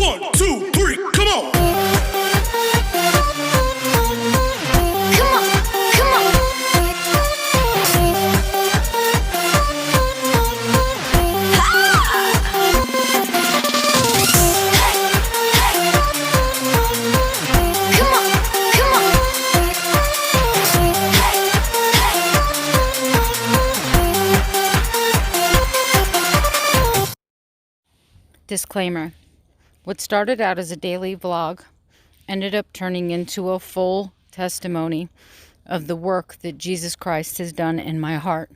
1, 2, 3, come on. Come on, come on. Come on, come on. Disclaimer. What started out as a daily vlog ended up turning into a full testimony of the work that Jesus Christ has done in my heart.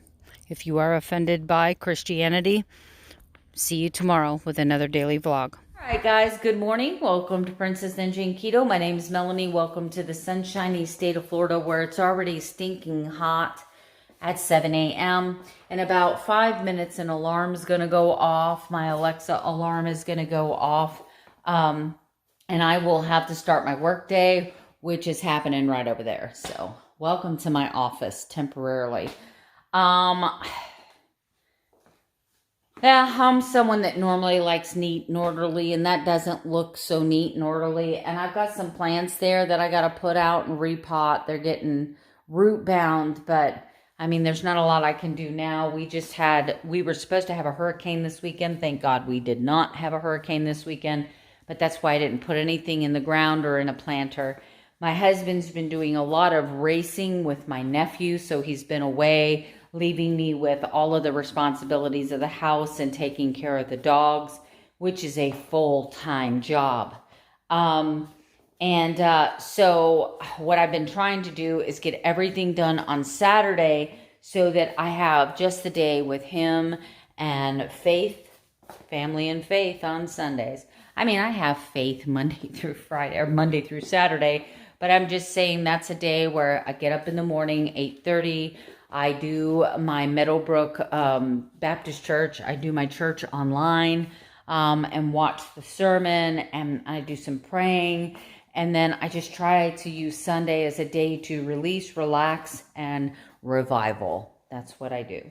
If you are offended by Christianity, see you tomorrow with another daily vlog. All right, guys, good morning. Welcome to Princess Ninja and Keto. My name is Melanie. Welcome to the sunshiny state of Florida, where it's already stinking hot at 7 a.m. In about 5 minutes, an alarm is going to go off. My Alexa alarm is going to go off. And I will have to start my work day, which is happening right over there. So welcome to my office temporarily. Yeah, I'm someone that normally likes neat and orderly, and that doesn't look so neat and orderly. And I've got some plants there that I got to put out and repot. They're getting root bound, but I mean, there's not a lot I can do now. We were supposed to have a hurricane this weekend. Thank God we did not have a hurricane this weekend, but that's why I didn't put anything in the ground or in a planter. My husband's been doing a lot of racing with my nephew, so he's been away, leaving me with all of the responsibilities of the house and taking care of the dogs, which is a full-time job. So what I've been trying to do is get everything done on Saturday so that I have just the day with him and Faith, family and Faith on Sundays. I mean, I have Faith Monday through Friday or Monday through Saturday, but I'm just saying that's a day where I get up in the morning, 8:30. I do my Meadowbrook Baptist Church. I do my church online and watch the sermon, and I do some praying. And then I just try to use Sunday as a day to release, relax, and revival. That's what I do.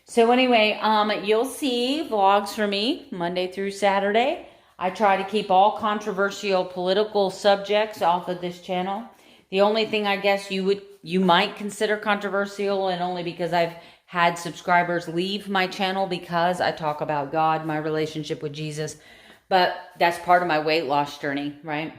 So anyway, you'll see vlogs from me Monday through Saturday. I try to keep all controversial political subjects off of this channel. The only thing I guess you might consider controversial, and only because I've had subscribers leave my channel because I talk about God, my relationship with Jesus. But that's part of my weight loss journey, right?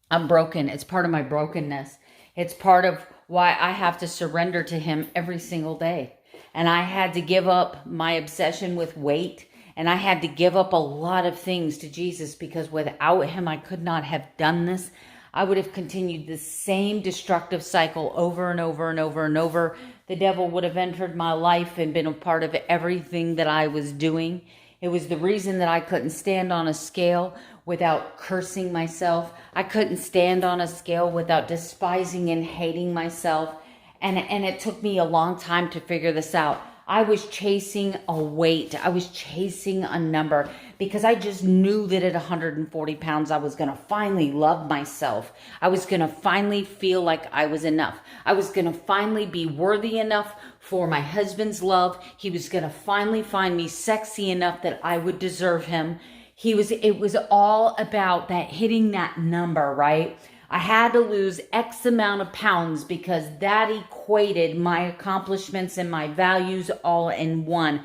I'm broken. It's part of my brokenness. It's part of why I have to surrender to him every single day. And I had to give up my obsession with weight. And I had to give up a lot of things to Jesus, because without him, I could not have done this. I would have continued the same destructive cycle over and over and over and over. The devil would have entered my life and been a part of everything that I was doing. It was the reason that I couldn't stand on a scale without cursing myself. I couldn't stand on a scale without despising and hating myself. And it took me a long time to figure this out. I was chasing a weight. I was chasing a number because I just knew that at 140 pounds, I was going to finally love myself. I was going to finally feel like I was enough. I was going to finally be worthy enough for my husband's love. He was going to finally find me sexy enough that I would deserve him. It was all about that, hitting that number, right? I had to lose X amount of pounds because that equated my accomplishments and my values all in one.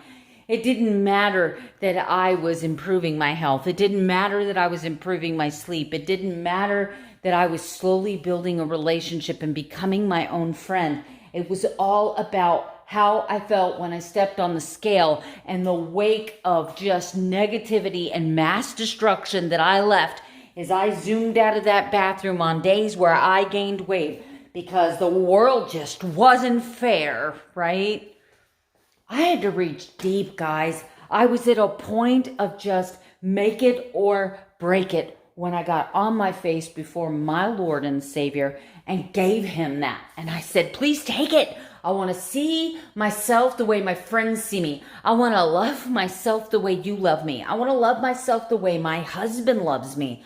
It didn't matter that I was improving my health. It didn't matter that I was improving my sleep. It didn't matter that I was slowly building a relationship and becoming my own friend. It was all about how I felt when I stepped on the scale, and the wake of just negativity and mass destruction that I left as I zoomed out of that bathroom on days where I gained weight because the world just wasn't fair, right? I had to reach deep, guys. I was at a point of just make it or break it when I got on my face before my Lord and Savior and gave him that. And I said, please take it. I want to see myself the way my friends see me. I want to love myself the way you love me. I want to love myself the way my husband loves me.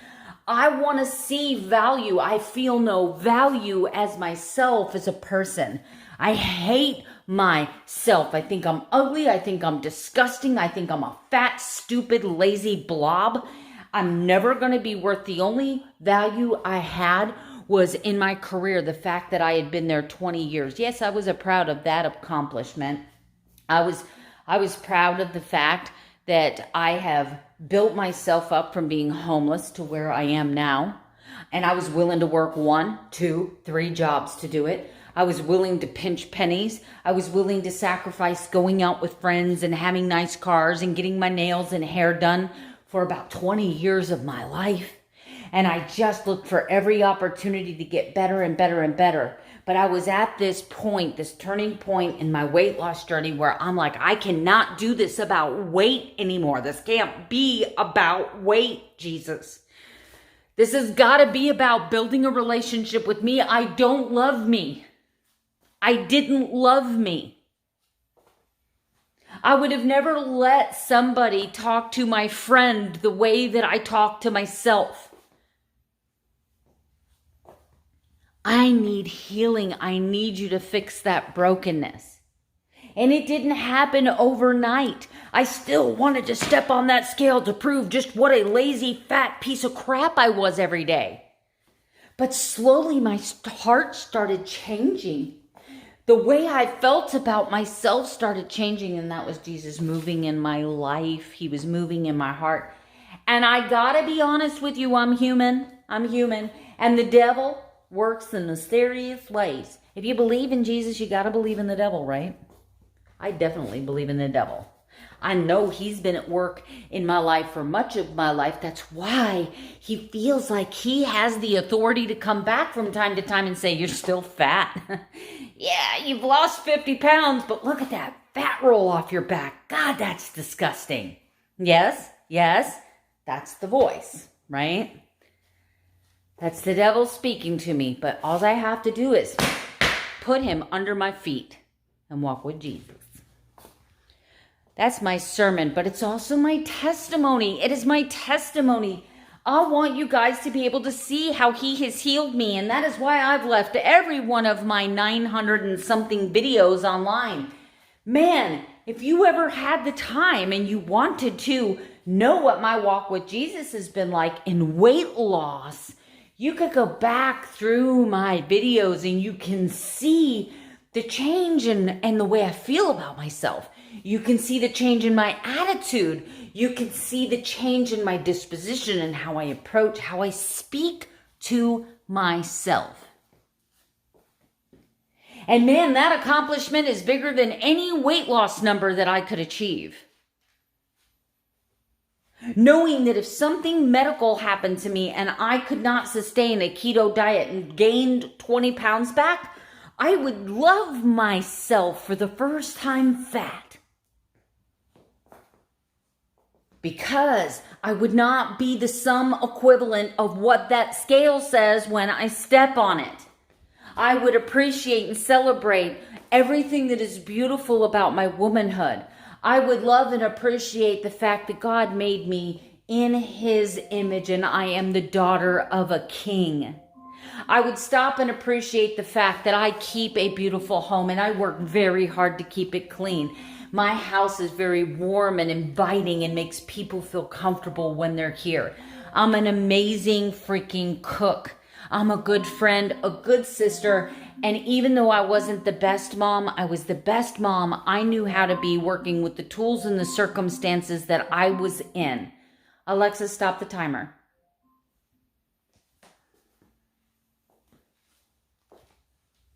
I want to see value. I feel no value as myself as a person. I hate myself. I think I'm ugly. I think I'm disgusting. I think I'm a fat, stupid, lazy blob. I'm never going to be worth. The only value I had was in my career, the fact that I had been there 20 years. Yes, I was proud of that accomplishment. I was proud of the fact that I have built myself up from being homeless to where I am now. And I was willing to work 1, 2, 3 jobs to do it. I was willing to pinch pennies. I was willing to sacrifice going out with friends and having nice cars and getting my nails and hair done for about 20 years of my life. And I just looked for every opportunity to get better and better and better. But I was at this point, this turning point in my weight loss journey where I'm like, I cannot do this about weight anymore. This can't be about weight, Jesus. This has got to be about building a relationship with me. I don't love me. I didn't love me. I would have never let somebody talk to my friend the way that I talk to myself. I need healing. I need you to fix that brokenness. And it didn't happen overnight. I still wanted to step on that scale to prove just what a lazy, fat piece of crap I was every day. But slowly my heart started changing. The way I felt about myself started changing, and that was Jesus moving in my life. He was moving in my heart. And I gotta be honest with you, I'm human. I'm human. And the devil works in mysterious ways. If you believe in Jesus, you gotta believe in the devil, right? I definitely believe in the devil. I know he's been at work in my life for much of my life. That's why he feels like he has the authority to come back from time to time and say, you're still fat. Yeah, you've lost 50 pounds, but look at that fat roll off your back. God, that's disgusting. Yes, that's the voice, right? That's the devil speaking to me. But all I have to do is put him under my feet and walk with Jesus. That's my sermon, but it's also my testimony. It is my testimony. I want you guys to be able to see how he has healed me. And that is why I've left every one of my 900 and something videos online. Man, if you ever had the time and you wanted to know what my walk with Jesus has been like in weight loss, you could go back through my videos and you can see the change and the way I feel about myself. You can see the change in my attitude. You can see the change in my disposition and how I approach, how I speak to myself. And man, that accomplishment is bigger than any weight loss number that I could achieve. Knowing that if something medical happened to me and I could not sustain a keto diet and gained 20 pounds back, I would love myself for the first time fat. Because I would not be the sum equivalent of what that scale says when I step on it. I would appreciate and celebrate everything that is beautiful about my womanhood. I would love and appreciate the fact that God made me in his image and I am the daughter of a king. I would stop and appreciate the fact that I keep a beautiful home and I work very hard to keep it clean. My house is very warm and inviting and makes people feel comfortable when they're here. I'm an amazing freaking cook. I'm a good friend, a good sister, and even though I wasn't the best mom, I was the best mom I knew how to be, working with the tools and the circumstances that I was in. Alexa, stop the timer.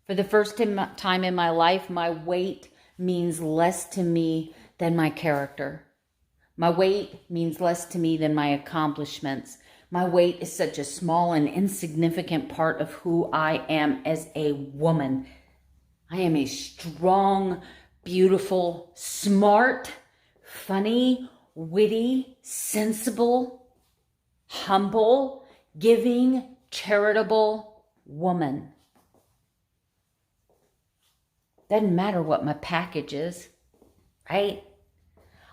For the first time in my life, my weight means less to me than my character. My weight means less to me than my accomplishments. My weight is such a small and insignificant part of who I am as a woman. I am a strong, beautiful, smart, funny, witty, sensible, humble, giving, charitable woman. Doesn't matter what my package is, right?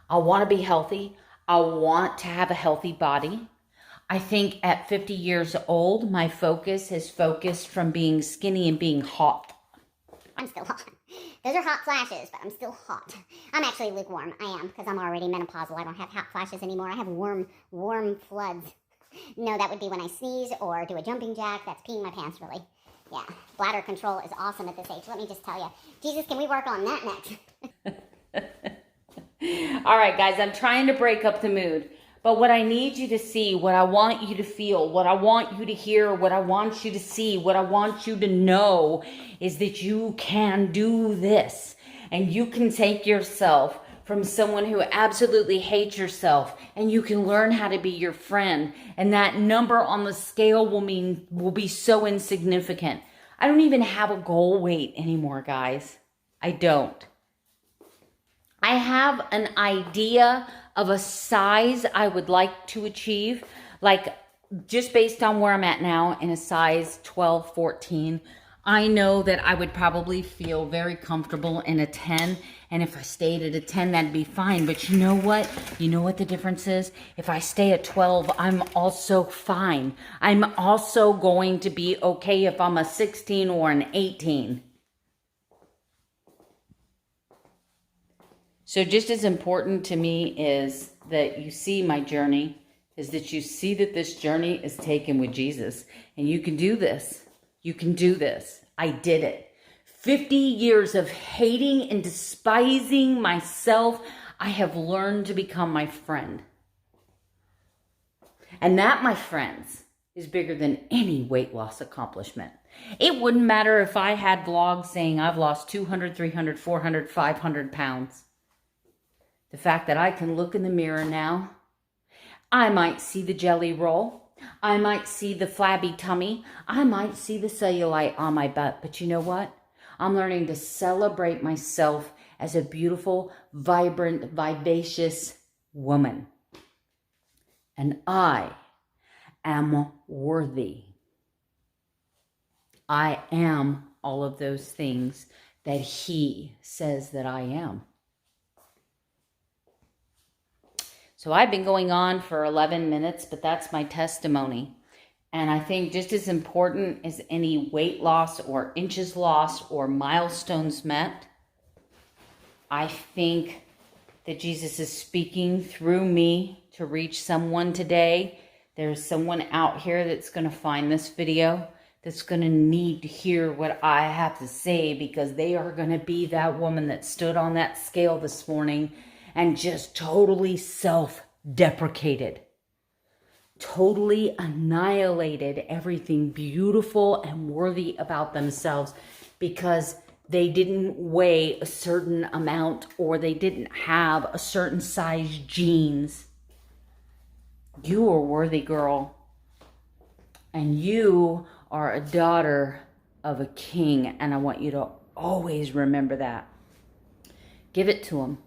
I want to be healthy. I want to have a healthy body. I think at 50 years old, my focus has focused from being skinny and being hot. I'm still hot. Those are hot flashes, but I'm still hot. I'm actually lukewarm. I am, because I'm already menopausal. I don't have hot flashes anymore. I have warm floods. No, that would be when I sneeze or do a jumping jack. That's peeing my pants, really. Yeah, bladder control is awesome at this age. Let me just tell you. Jesus, can we work on that next? All right, guys, I'm trying to break up the mood. But what I need you to see, what I want you to feel, what I want you to hear, what I want you to see, what I want you to know is that you can do this. And you can take yourself from someone who absolutely hates yourself, and you can learn how to be your friend. And that number on the scale will be so insignificant. I don't even have a goal weight anymore, guys. I don't. I have an idea of a size I would like to achieve, like just based on where I'm at now in a size 12, 14. I know that I would probably feel very comfortable in a 10. And if I stayed at a 10, that'd be fine. But you know what? You know what the difference is? If I stay at 12, I'm also fine. I'm also going to be okay if I'm a 16 or an 18. So just as important to me is that you see my journey, is that you see that this journey is taken with Jesus. And you can do this. You can do this. I did it. 50 years of hating and despising myself, I have learned to become my friend. And that, my friends, is bigger than any weight loss accomplishment. It wouldn't matter if I had vlogs saying I've lost 200, 300, 400, 500 pounds. The fact that I can look in the mirror now, I might see the jelly roll. I might see the flabby tummy. I might see the cellulite on my butt. But you know what? I'm learning to celebrate myself as a beautiful, vibrant, vivacious woman. And I am worthy. I am all of those things that He says that I am. So I've been going on for 11 minutes, but that's my testimony. And I think just as important as any weight loss or inches lost or milestones met, I think that Jesus is speaking through me to reach someone today. There's someone out here that's going to find this video that's going to need to hear what I have to say, because they are going to be that woman that stood on that scale this morning and just totally self-deprecated, totally annihilated everything beautiful and worthy about themselves because they didn't weigh a certain amount or they didn't have a certain size jeans. You are worthy, girl. And you are a daughter of a king. And I want you to always remember that. Give it to him.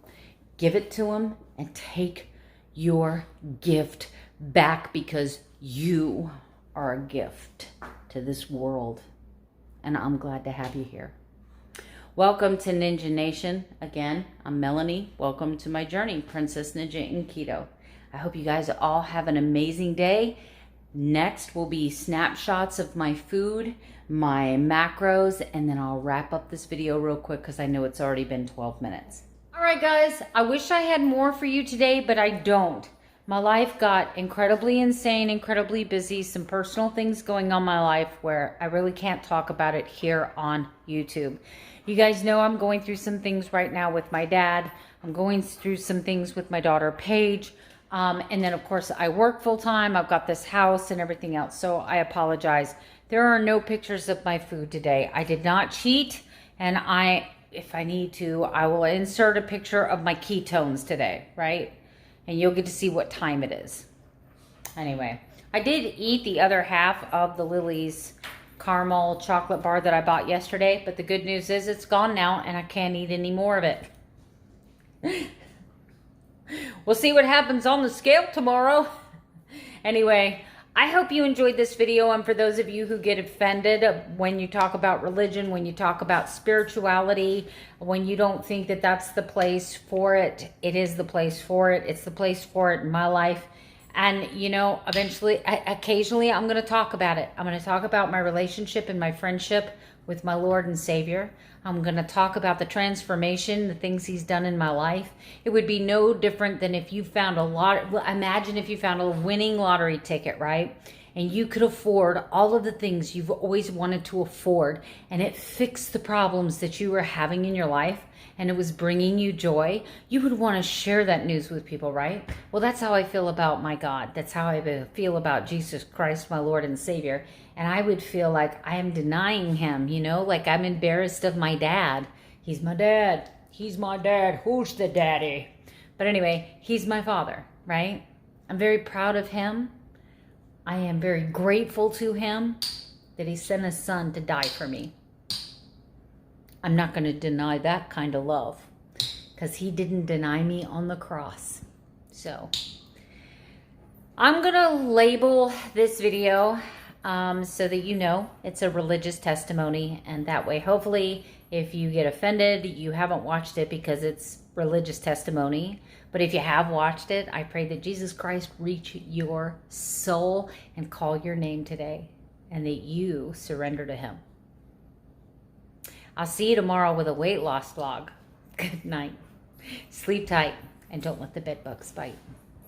Give it to him and take your gift back, because you are a gift to this world. And I'm glad to have you here. Welcome to Ninja Nation. Again, I'm Melanie. Welcome to my journey, Princess Ninja in Keto. I hope you guys all have an amazing day. Next will be snapshots of my food, my macros, and then I'll wrap up this video real quick because I know it's already been 12 minutes. All right, guys, I wish I had more for you today, but I don't. My life got incredibly insane, incredibly busy, some personal things going on in my life where I really can't talk about it here on YouTube. You guys know I'm going through some things right now with my dad. I'm going through some things with my daughter, Paige. And then, of course, I work full time. I've got this house and everything else. So I apologize. There are no pictures of my food today. I did not cheat. And if I need to, I will insert a picture of my ketones today, right? And you'll get to see what time it is. Anyway, I did eat the other half of the Lily's caramel chocolate bar that I bought yesterday. But the good news is it's gone now and I can't eat any more of it. We'll see what happens on the scale tomorrow. Anyway, I hope you enjoyed this video. And for those of you who get offended when you talk about religion, when you talk about spirituality, when you don't think that that's the place for it, it is the place for it. It's the place for it in my life. And, you know, occasionally I'm going to talk about it. I'm going to talk about my relationship and my friendship with my Lord and Savior. I'm going to talk about the transformation, the things he's done in my life. It would be no different than if you found imagine if you found a winning lottery ticket, right? And you could afford all of the things you've always wanted to afford, and it fixed the problems that you were having in your life, and it was bringing you joy. You would want to share that news with people, right? Well, that's how I feel about my God. That's how I feel about Jesus Christ, my Lord and Savior. And I would feel like I am denying him, like I'm embarrassed of my dad. He's my dad. He's my dad. Who's the daddy? But anyway, he's my father, right? I'm very proud of him. I am very grateful to him that he sent his son to die for me. I'm not going to deny that kind of love because he didn't deny me on the cross. So I'm going to label this video so that you know it's a religious testimony. And that way, hopefully, if you get offended, you haven't watched it because it's religious testimony. But if you have watched it, I pray that Jesus Christ reach your soul and call your name today and that you surrender to him. I'll see you tomorrow with a weight loss vlog. Good night. Sleep tight and don't let the bed bugs bite.